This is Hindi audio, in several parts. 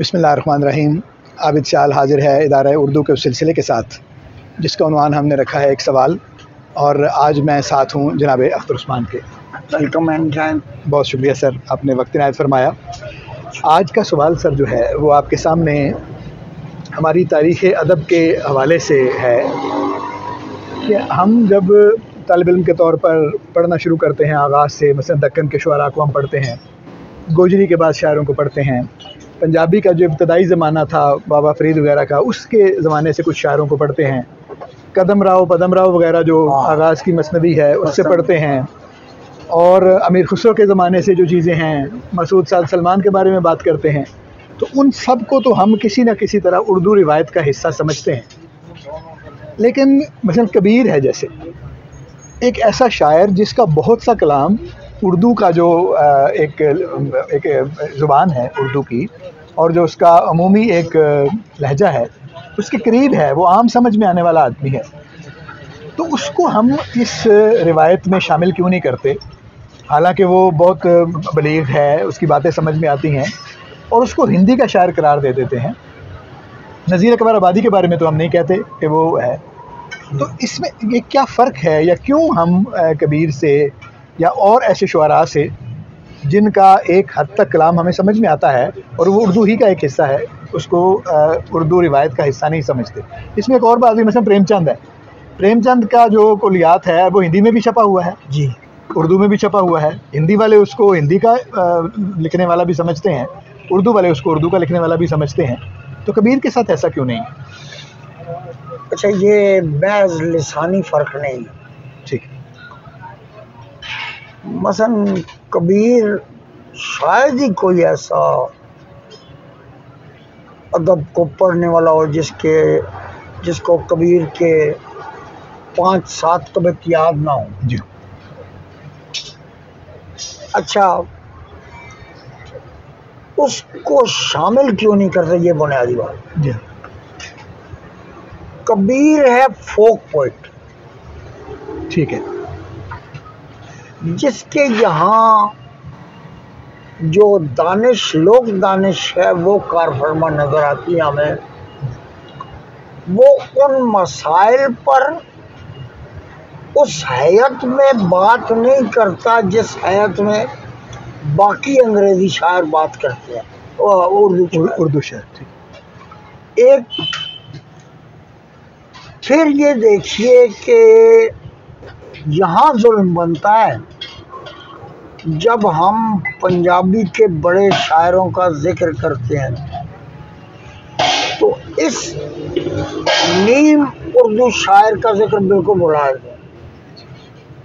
बिस्मिल्लाहिर्रहमानिर्रहीम। आबिद शाल हाजिर है इदारा उर्दू के उस सिलसिले के साथ जिसका उन्वान हमने रखा है एक सवाल, और आज मैं साथ हूँ जनाब अख्तर उस्मान के। Welcome and time. बहुत शुक्रिया सर, आपने वक्त इनायत फरमाया। आज का सवाल सर जो है वो आपके सामने हमारी तारीख़ अदब के हवाले से है कि हम जब तालिब इल्म के तौर पर पढ़ना शुरू करते हैं आगाज़ से, मसलन दक्कन के शुअरा को हम पढ़ते हैं, गोजरी के बाद शायरों को पढ़ते हैं, पंजाबी का जो इब्तदाई ज़माना था बाबा फ़रीद वगैरह का, उसके ज़माने से कुछ शायरों को पढ़ते हैं, कदम राव पदम राव वगैरह जो आगाज़ की मसनवी है उससे पढ़ते हैं, और अमीर खुसरो के ज़माने से जो चीज़ें हैं, मसूद साद सलमान के बारे में बात करते हैं। तो उन सब को तो हम किसी न किसी तरह उर्दू रिवायत का हिस्सा समझते हैं। लेकिन मसलन कबीर है जैसे एक ऐसा शायर जिसका बहुत सा कलाम उर्दू का जो एक ज़ुबान है उर्दू की, और जो उसका अमूमी एक लहजा है उसके करीब है, वो आम समझ में आने वाला आदमी है, तो उसको हम इस रिवायत में शामिल क्यों नहीं करते? हालांकि वो बहुत बलीग है, उसकी बातें समझ में आती हैं, और उसको हिंदी का शायर करार दे देते हैं। नज़ीर अकबर आबादी के बारे में तो हम नहीं कहते कि वो है। तो इसमें ये क्या फ़र्क है, या क्यों हम कबीर से या और ऐसे शुअरा से जिनका एक हद तक कलाम हमें समझ में आता है और वो उर्दू ही का एक हिस्सा है, उसको उर्दू रिवायत का हिस्सा नहीं समझते? इसमें एक और बात भी, मसलन प्रेमचंद है, प्रेमचंद का जो कुलियात है वो हिंदी में भी छपा हुआ है जी, उर्दू में भी छपा हुआ है। हिंदी वाले उसको हिंदी का लिखने वाला भी समझते हैं, उर्दू वाले उसको उर्दू का लिखने वाला भी समझते हैं। तो कबीर के साथ ऐसा क्यों नहीं है? अच्छा, ये महज लिसानी फ़र्क नहीं, ठीक। मसलन कबीर शायद ही कोई ऐसा अदब को पढ़ने वाला हो जिसको कबीर के 5-7 तबक याद ना हो जी। अच्छा, उसको शामिल क्यों नहीं करते, ये बुनियादी बात जी। कबीर है फोक पोइट, ठीक है, जिसके यहाँ जो दानिश, लोक दानिश है वो कारफरमा नजर आती है हमें। वो उन मसाइल पर उस हैयत में बात नहीं करता जिस हैयत में बाकी अंग्रेजी शायर बात करते हैं, उर्दू शायर। ठीक। एक फिर ये देखिए कि यहाँ जुल्म बनता है जब हम पंजाबी के बड़े शायरों का जिक्र करते हैं, तो इस नीम उर्दू शायर का जिक्र बिल्कुल भुला दें।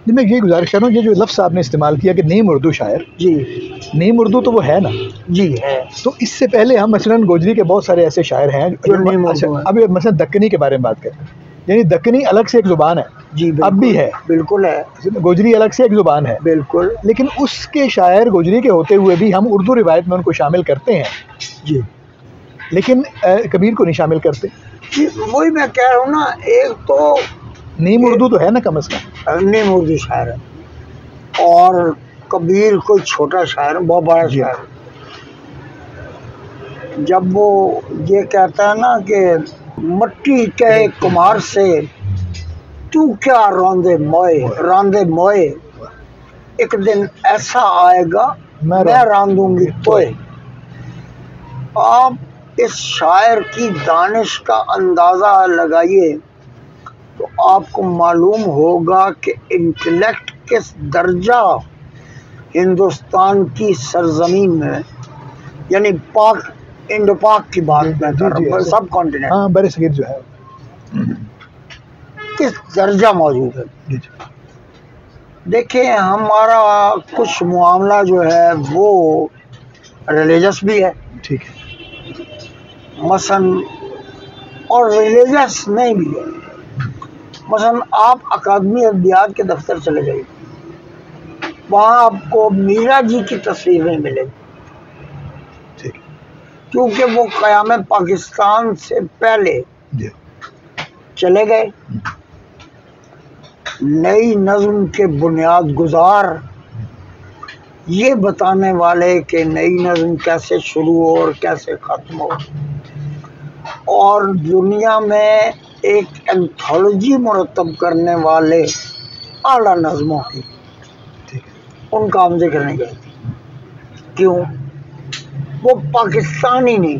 मैं ये गुजारिश कर रहा हूँ, ये जो लफ्ज़ आपने इस्तेमाल किया कि नीम उर्दू शायर, जी, नीम उर्दू तो वो है ना जी है। तो इससे पहले हम मसलन गोजरी के बहुत सारे ऐसे शायर हैं जो नीम उर्दू हैं। अभी मसलन दक्कनी के बारे में बात करें, यानी दक्कनी अलग से एक ज़ुबान है जी, अब भी है, बिल्कुल है, गोजरी अलग से एक ज़ुबान है बिल्कुल, लेकिन उसके शायर गोजरी के होते हुए भी हम उर्दू रिवायत में उनको शामिल करते हैं जी, लेकिन कबीर को नहीं शामिल करते। वही मैं कह रहा हूँ ना, एक तो नीम उर्दू तो है ना कम से कम, नीम उर्दू शायर है, और कबीर कोई छोटा शायर, बहुत बड़ा शायर। जब वो ये कहता है ना कि मट्टी के कुमार से तू क्या रांदे मोए, एक दिन ऐसा आएगा मैं रांधूंगी तोए। आप इस शायर की दानिश का अंदाज़ा लगाइए तो आपको मालूम होगा कि इंटेलेक्ट किस दर्जा हिंदुस्तान की सरजमीन में, यानी पाक, इंडो पाक की बात मैं कर रहा हूँ, सब कॉन्टिनेंट, हाँ बड़े सगीर जो है, किस दर्जा मौजूद है। देखिए, हमारा कुछ मामला जो है वो रिलीजियस भी है, ठीक है, मसलन, और रिलीजियस नहीं भी है। मसलन आप अकादमी अदबियात के दफ्तर चले जाइए, वहाँ आपको मीरा जी की तस्वीरें मिलेगी, ठीक, क्योंकि वो क़याम पाकिस्तान से पहले चले गए, नई नज़्म के बुनियाद गुजार ये बताने वाले कि नई नज़्म कैसे शुरू हो और कैसे ख़त्म हो, और दुनिया में एक एंथोलॉजी मुरतब करने वाले आला नज़्मों की, उनका हम जिक्र नहीं करते। क्यों? वो पाकिस्तानी नहीं,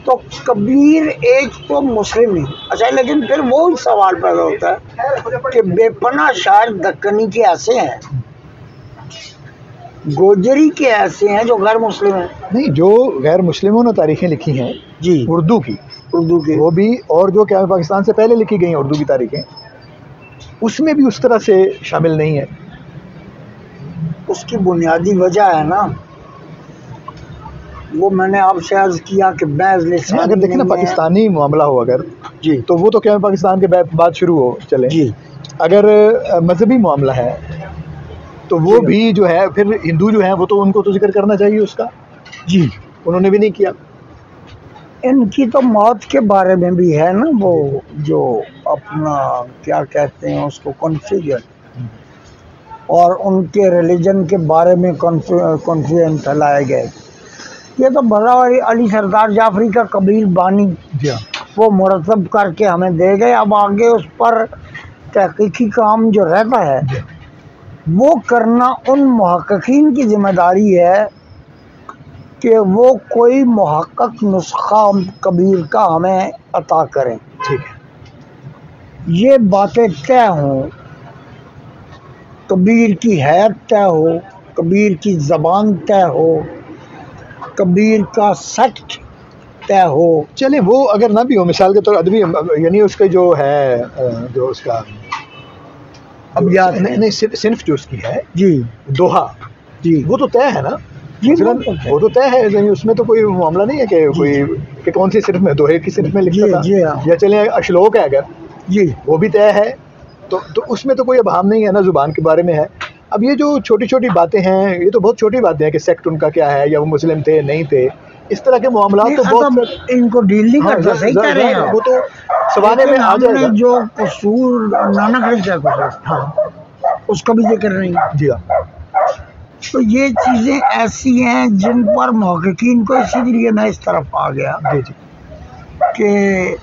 तो कबीर एक तो मुस्लिम नहीं। अच्छा, लेकिन फिर वो सवाल पैदा होता है कि बेपनाह शायर दक्कनी के ऐसे हैं, गोजरी के ऐसे हैं जो गैर मुस्लिम हैं। नहीं, जो गैर मुस्लिमों ने तारीखें लिखी हैं जी, उर्दू की वो भी, और जो क्या पाकिस्तान से पहले लिखी गई हैं उर्दू की तारीखें, उसमें भी उस तरह से शामिल नहीं है। उसकी बुनियादी वजह है ना, वो मैंने आपसे अर्ज किया कि अगर देखें ना, पाकिस्तानी मामला हो अगर जी, तो वो तो क्या पाकिस्तान के बाद शुरू हो चले जी। अगर मजहबी मामला है तो वो भी जो है, फिर हिंदू जो है वो तो उनको तो जिक्र करना चाहिए उसका। जी, उन्होंने भी नहीं किया। इनकी तो मौत के बारे में भी है ना, वो जो अपना क्या कहते हैं उसको, कॉन्फ्यूजन, और उनके रिलीजन के बारे में कॉन्फ्यूजन फैलाए गए। ये तो भला अली सरदार जाफरी का कबीर बानी वो मुरतब करके हमें दे गए। अब आगे उस पर तहकीकी काम जो रहता है वो करना उन मुहक्किकीन की जिम्मेदारी है कि वो कोई मुहक्कक नुस्खा कबीर का हमें अता करें। ठीक है, ये बातें तय हों, कबीर की हैत तय हो, कबीर की ज़बान तय हो, कबीर का सेक्ट तय हो। चले वो अगर ना भी हो, मिसाल के तौर अदबी यानी उसके जो है, जो उसका अब याद नहीं सिर्फ जो उसकी है जी, दोहा जी, वो तो तय है ना जी, वो तो तय है, उसमें तो कोई मामला नहीं है कि कोई कि कौन सी सिर्फ में, दोहे की सिर्फ में लिखता था। जी, हाँ। या चले अश्लोक है अगर जी, वो भी तय है, तो उसमें तो कोई अभाव नहीं है ना, जुबान के बारे में है। अब ये जो छोटी छोटी बातें हैं, ये तो बहुत छोटी बातें हैं कि सेक्ट उनका क्या है, या वो मुस्लिम थे नहीं थे, इस तरह के मामला तो बहुत इनको डील नहीं करता। सही कह रहे हैं, वो तो सवाने में आ जाएगा। जो कसूर नानक लिखा कुछ, हाँ, उसका भी जिक्र नहीं। जी हाँ, तो ये चीज़ें ऐसी हैं जिन पर मुहक्किकीन को, इसीलिए मैं इस तरफ आ गया जी जी, कि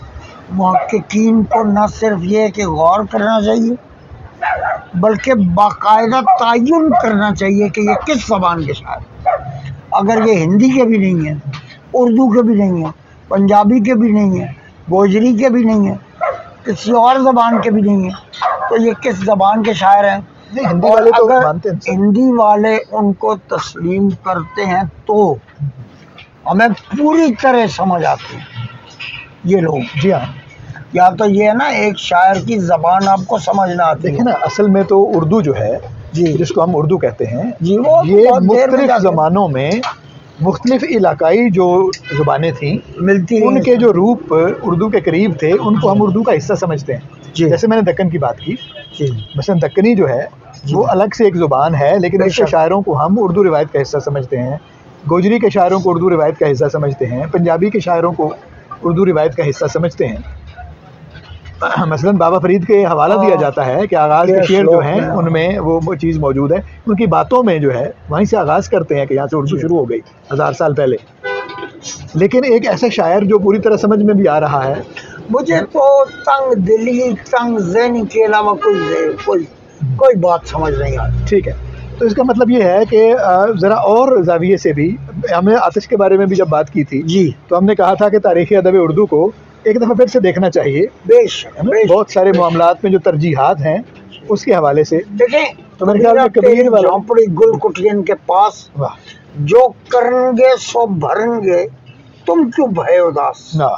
मुहक्किकीन को न सिर्फ ये कि गौर करना चाहिए, बल्कि बाकायदा तयन करना चाहिए कि ये किस ज़बान के शायर। अगर ये हिंदी के भी नहीं है, उर्दू के भी नहीं है, पंजाबी के भी नहीं है, गोजरी के भी नहीं है, किसी और ज़बान के भी नहीं है, तो ये किस ज़बान के शायर हैं? नहीं, हिंदी वाले तो मानते हैं। हिंदी वाले उनको तस्लीम करते हैं तो हमें पूरी तरह समझ आती है ये लोग। जी हाँ, या तो ये है ना, एक शायर की ज़बान आपको समझ ना आती। देखिए ना, असल में तो उर्दू जो है जी, जिसको हम उर्दू कहते हैं जी, वो ये मुख्तलिफ ज़मानों में मुख्तलिफ इलाकाई जो ज़ुबानें थी मिलती, उनके जो रूप उर्दू के करीब थे उनको हम उर्दू का हिस्सा समझते हैं। जैसे मैंने दक्कन की बात की, मसलन दक्कनी जो है वो अलग से एक ज़ुबान है, लेकिन इसके शायरों को हम उर्दू रिवायत का हिस्सा समझते हैं, गोजरी के शायरों को उर्दू रिवायत का हिस्सा समझते हैं, पंजाबी के शायरों को उर्दू रिवायत का हिस्सा समझते हैं। मसलन बाबा फरीद के हवाला दिया जाता है कि आगाज़ के शेर जो हैं उनमें वो चीज़ मौजूद है, उनकी बातों में जो है वहीं से आगाज़ करते हैं कि यहाँ से उर्दू शुरू हो गई 1000 साल पहले। लेकिन एक ऐसा शायर जो पूरी तरह समझ में भी आ रहा है, मुझे तो तंग दिली, तंग ज़हनी के अलावा कोई बात समझ नहीं आती। ठीक है, तो इसका मतलब ये है कि ज़रा और ज़ाविये से भी, हमने आतिश के बारे में भी जब बात की थी जी, तो हमने कहा था कि तारीख़ अदब उर्दू को एक दफ़ा फिर से देखना चाहिए। बेशक, बहुत सारे मामलात में जो तरजीहात हैं उसके हवाले से देखें। तो मेरे ख्याल में कबीर वाला झोंपड़ी गुल कुटियन के पास, वाह, जो करेंगे सो भरेंगे, तुम क्यों भय उदास। ना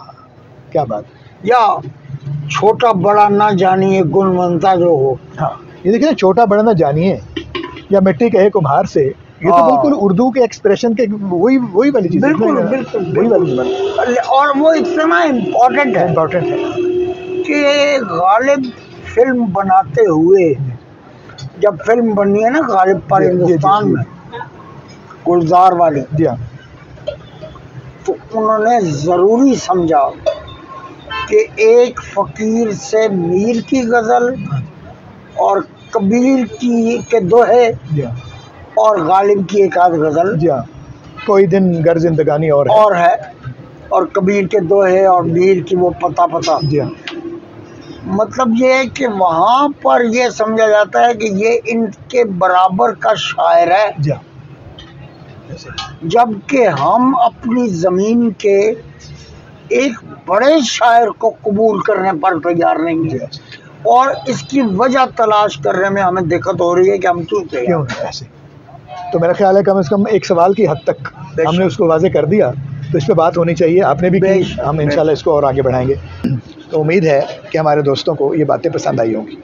क्या बात। या छोटा बड़ा ना जानिए गुणवंता जो हो। हाँ, ये देखिए ना, छोटा बड़ा ना जानिए या मिट्टी कहे कुम्हार से, ये तो बिल्कुल उर्दू के एक्सप्रेशन के वही वाली चीज़ है। बिल्कुल बिल्कुल वही वाली बात, और वो इतना इम्पोर्टेंट है कि गालिब फिल्म बनाते हुए, जब फिल्म बनी है ना गालिब पर हिंदुस्तान में, गुलजार वाली, जी हाँ, तो उन्होंने ज़रूरी समझा कि एक फ़कीर से मीर की गज़ल और कबीर की के दोहे और गालिब की एक आध गजल जी हाँ, कोई दिन गर जिंदगानी और है, और कबीर के दोहे और मीर की वो पता पता। जी हाँ, मतलब ये है कि वहाँ पर ये समझा जाता है कि ये इनके बराबर का शायर है, जी हाँ, जबकि हम अपनी जमीन के एक बड़े शायर को कबूल करने पर तैयार नहीं जी है, हाँ। और इसकी वजह तलाश करने में हमें दिक्कत हो रही है कि हम क्यों क्यों ऐसे। तो मेरा ख्याल है कम से कम एक सवाल की हद तक हमने उसको वाजे कर दिया, तो इस पे बात होनी चाहिए, आपने भी की, हम इंशाल्लाह इसको और आगे बढ़ाएंगे। तो उम्मीद है कि हमारे दोस्तों को ये बातें पसंद आई होंगी।